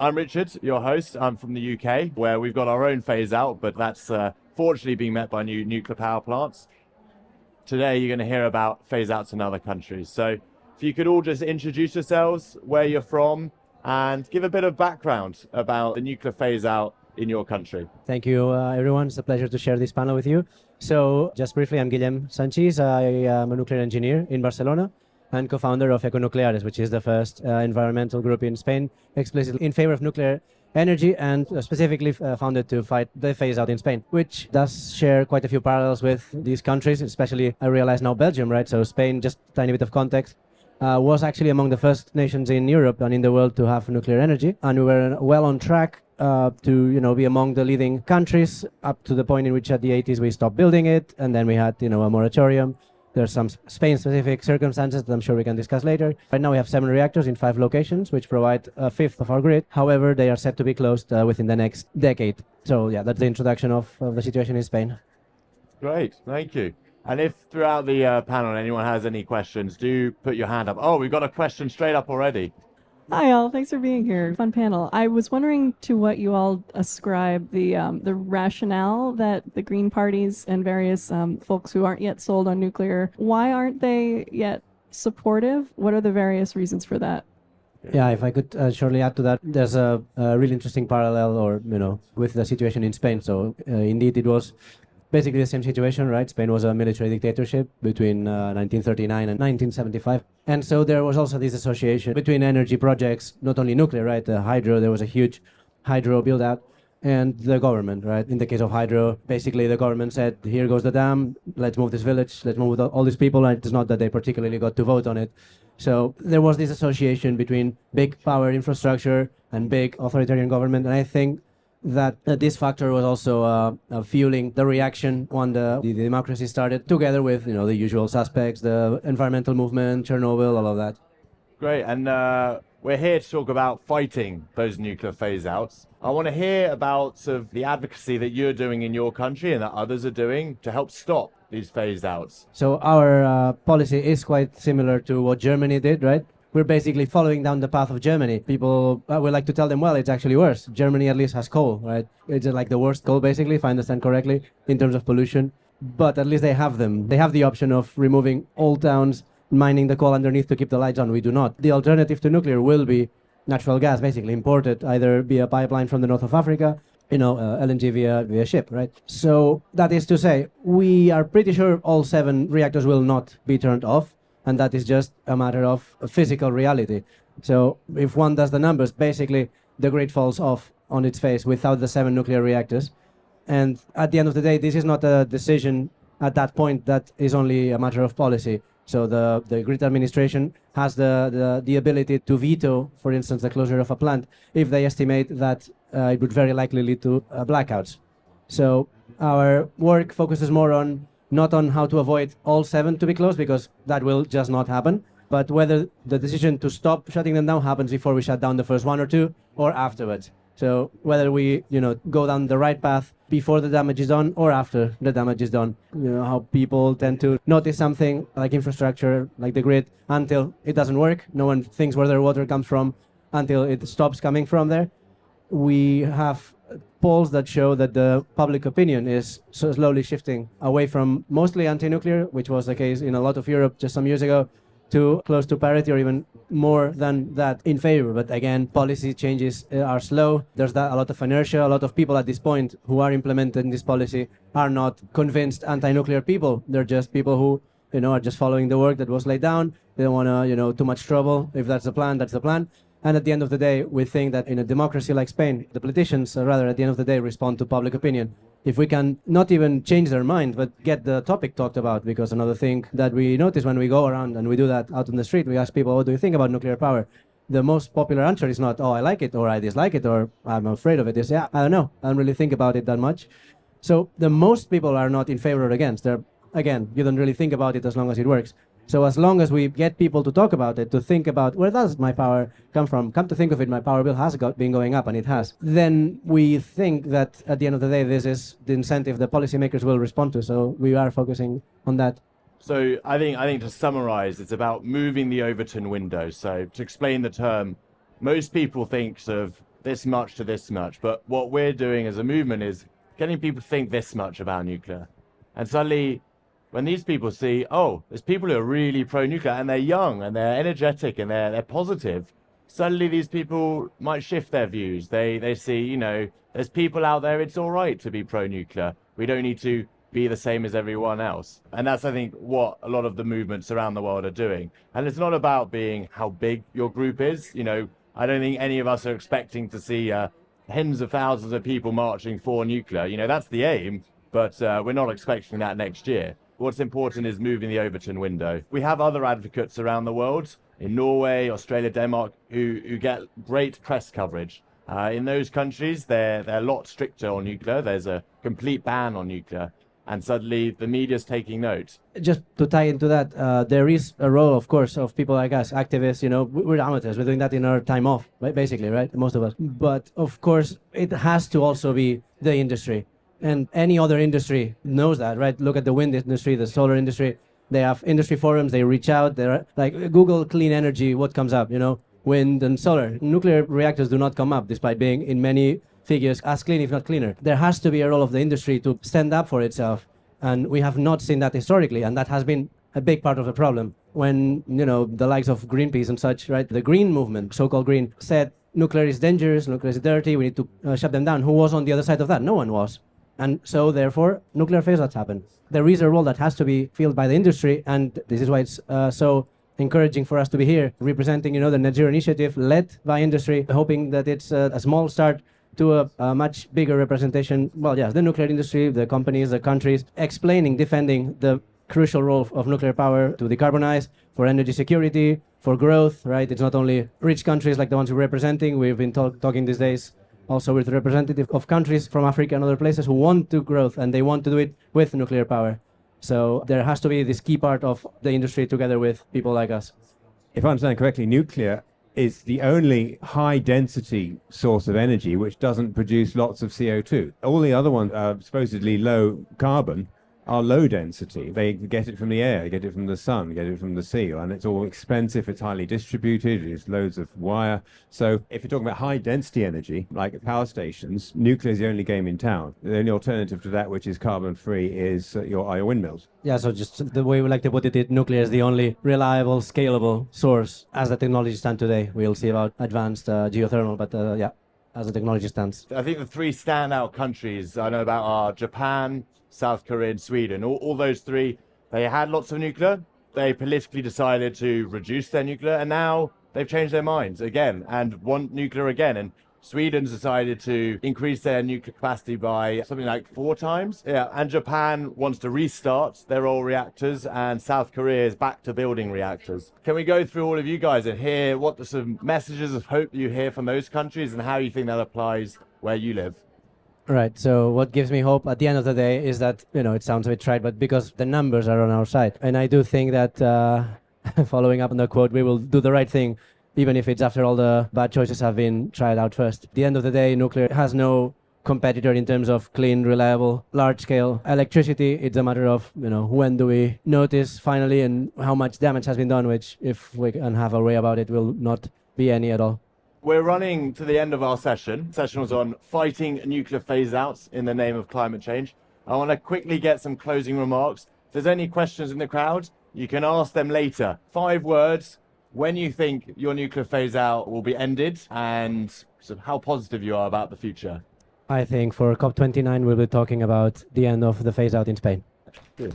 I'm Richard, your host. I'm from the UK, where we've got our own phase out, but that's fortunately being met by new nuclear power plants. Today, you're going to hear about phase outs in other countries. So if you could all just introduce yourselves, where you're from, and give a bit of background about the nuclear phase out in your country. Thank you, everyone. It's a pleasure to share this panel with you. So just briefly, I'm Guillem Sanchez. I am a nuclear engineer in Barcelona and co-founder of Econucleares, which is the first environmental group in Spain explicitly in favor of nuclear energy and specifically founded to fight the phase out in Spain, which does share quite a few parallels with these countries, especially I realize now Belgium, right? So Spain, just a tiny bit of context, was actually among the first nations in Europe and in the world to have nuclear energy. And we were well on track to be among the leading countries up to the point in which at the 80s we stopped building it, and then we had a moratorium. There's some Spain-specific circumstances that I'm sure we can discuss later. Right now we have 7 reactors in 5 locations, which provide a fifth of our grid. However, they are set to be closed within the next decade. So yeah, that's the introduction of the situation in Spain. Great, thank you. And if throughout the panel anyone has any questions, do put your hand up. Oh, we've got a question straight up already. Hi all, thanks for being here. Fun panel. I was wondering to what you all ascribe the rationale that the Green parties and various folks who aren't yet sold on nuclear, why aren't they yet supportive? What are the various reasons for that? Yeah, if I could shortly add to that, there's a really interesting parallel with the situation in Spain. So indeed it was basically the same situation, right? Spain was a military dictatorship between 1939 and 1975. And so there was also this association between energy projects, not only nuclear, right? Hydro, there was a huge hydro build out, and the government, right? In the case of hydro, basically the government said, here goes the dam, let's move this village, let's move all these people. And it's not that they particularly got to vote on it. So there was this association between big power infrastructure and big authoritarian government. And I think that this factor was also fueling the reaction when the democracy started, together with the usual suspects, the environmental movement, Chernobyl, all of that. Great, and we're here to talk about fighting those nuclear phase outs. I want to hear about sort of the advocacy that you're doing in your country and that others are doing to help stop these phase outs. So our policy is quite similar to what Germany did, right? We're basically following down the path of Germany. People, we like to tell them, well, it's actually worse. Germany at least has coal, right? It's like the worst coal, basically, if I understand correctly, in terms of pollution. But at least they have them. They have the option of removing old towns, mining the coal underneath to keep the lights on. We do not. The alternative to nuclear will be natural gas, basically imported either via pipeline from the north of Africa, LNG via ship, right? So that is to say, we are pretty sure all 7 reactors will not be turned off. And that is just a matter of physical reality. So if one does the numbers, basically the grid falls off on its face without the 7 nuclear reactors. And at the end of the day, this is not a decision at that point. That is only a matter of policy. So the grid administration has the ability to veto, for instance, the closure of a plant if they estimate that it would very likely lead to blackouts. So our work focuses more on not on how to avoid all 7 to be closed, because that will just not happen, but whether the decision to stop shutting them down happens before we shut down the first 1 or 2 or afterwards. So whether we, go down the right path before the damage is done or after the damage is done. How people tend to notice something like infrastructure, like the grid, until it doesn't work. No one thinks where their water comes from until it stops coming from there. We have polls that show that the public opinion is so slowly shifting away from mostly anti-nuclear, which was the case in a lot of Europe just some years ago, to close to parity or even more than that in favor. But again, policy changes are slow. There's a lot of inertia. A lot of people at this point who are implementing this policy are not convinced anti-nuclear people. They're just people who are just following the work that was laid down. They don't want to, too much trouble. If that's the plan, that's the plan. And at the end of the day, we think that in a democracy like Spain, the politicians, rather, at the end of the day, respond to public opinion. If we can not even change their mind, but get the topic talked about, because another thing that we notice when we go around and we do that out on the street, we ask people, what do you think about nuclear power? The most popular answer is not, oh, I like it, or I dislike it, or I'm afraid of it. It's, yeah, I don't know. I don't really think about it that much. So the most people are not in favor or against. They're, again, you don't really think about it as long as it works. So as long as we get people to talk about it, to think about where does my power come from, come to think of it, my power bill has been going up, and it has, then we think that at the end of the day, this is the incentive the policymakers will respond to. So we are focusing on that. So I think to summarize, it's about moving the Overton window. So to explain the term, most people think of this much to this much. But what we're doing as a movement is getting people to think this much about nuclear. And suddenly, when these people see, oh, there's people who are really pro-nuclear and they're young and they're energetic and they're positive, suddenly these people might shift their views. They see, you know, there's people out there, it's all right to be pro-nuclear. We don't need to be the same as everyone else. And that's, I think, what a lot of the movements around the world are doing. And it's not about being how big your group is. You know, I don't think any of us are expecting to see tens of thousands of people marching for nuclear. You know, that's the aim, but we're not expecting that next year. What's important is moving the Overton window. We have other advocates around the world, in Norway, Australia, Denmark, who get great press coverage. In those countries, they're a lot stricter on nuclear. There's a complete ban on nuclear. And suddenly the media's taking note. Just to tie into that, there is a role, of course, of people like us, activists. You know, we're amateurs. We're doing that in our time off, right? Basically, right? Most of us. But of course, it has to also be the industry. And any other industry knows that, right? Look at the wind industry, the solar industry. They have industry forums. They reach out. They're like, Google clean energy. What comes up? You know, wind and solar. Nuclear reactors do not come up, despite being in many figures as clean, if not cleaner. There has to be a role of the industry to stand up for itself. And we have not seen that historically. And that has been a big part of the problem. When, you know, the likes of Greenpeace and such, right? The green movement, so-called green, said nuclear is dangerous, nuclear is dirty, we need to shut them down. Who was on the other side of that? No one was. And so, therefore, nuclear phase-outs happen. There is a role that has to be filled by the industry, and this is why it's so encouraging for us to be here, representing, you know, the Net Zero Initiative, led by industry, hoping that it's a small start to a much bigger representation. Well, yes, the nuclear industry, the companies, the countries, explaining, defending the crucial role of nuclear power to decarbonize, for energy security, for growth, right? It's not only rich countries like the ones we're representing. We've been talking these days also with representatives of countries from Africa and other places who want to growth, and they want to do it with nuclear power. So there has to be this key part of the industry together with people like us. If I understand correctly, nuclear is the only high-density source of energy which doesn't produce lots of CO2. All the other ones are supposedly low carbon, are low density. They get it from the air, get it from the sun, get it from the sea, and it's all expensive, it's highly distributed, it's loads of wire. So if you're talking about high density energy, like power stations, nuclear is the only game in town. The only alternative to that, which is carbon free, is your windmills. Yeah, so just the way we like to put it, nuclear is the only reliable, scalable source as the technology stands today. We'll see about advanced geothermal, but yeah, as the technology stands. I think the three standout countries I know about are Japan, South Korea and Sweden. All those three, they had lots of nuclear. They politically decided to reduce their nuclear, and now they've changed their minds again and want nuclear again. And Sweden's decided to increase their nuclear capacity by something like 4 times. Yeah, and Japan wants to restart their old reactors, and South Korea is back to building reactors. Can we go through all of you guys and hear what the some messages of hope you hear from those countries and how you think that applies where you live? Right. So what gives me hope at the end of the day is that, you know, it sounds a bit trite, but because the numbers are on our side. And I do think that, following up on the quote, we will do the right thing, even if it's after all the bad choices have been tried out first. At the end of the day, nuclear has no competitor in terms of clean, reliable, large-scale electricity. It's a matter of, you know, when do we notice finally and how much damage has been done, which, if we can have our way about it, will not be any at all. We're running to the end of our session. The session was on fighting nuclear phase-outs in the name of climate change. I want to quickly get some closing remarks. If there's any questions in the crowd, you can ask them later. 5 words, when you think your nuclear phase-out will be ended, and sort of how positive you are about the future. I think for COP29, we'll be talking about the end of the phase-out in Spain. Good.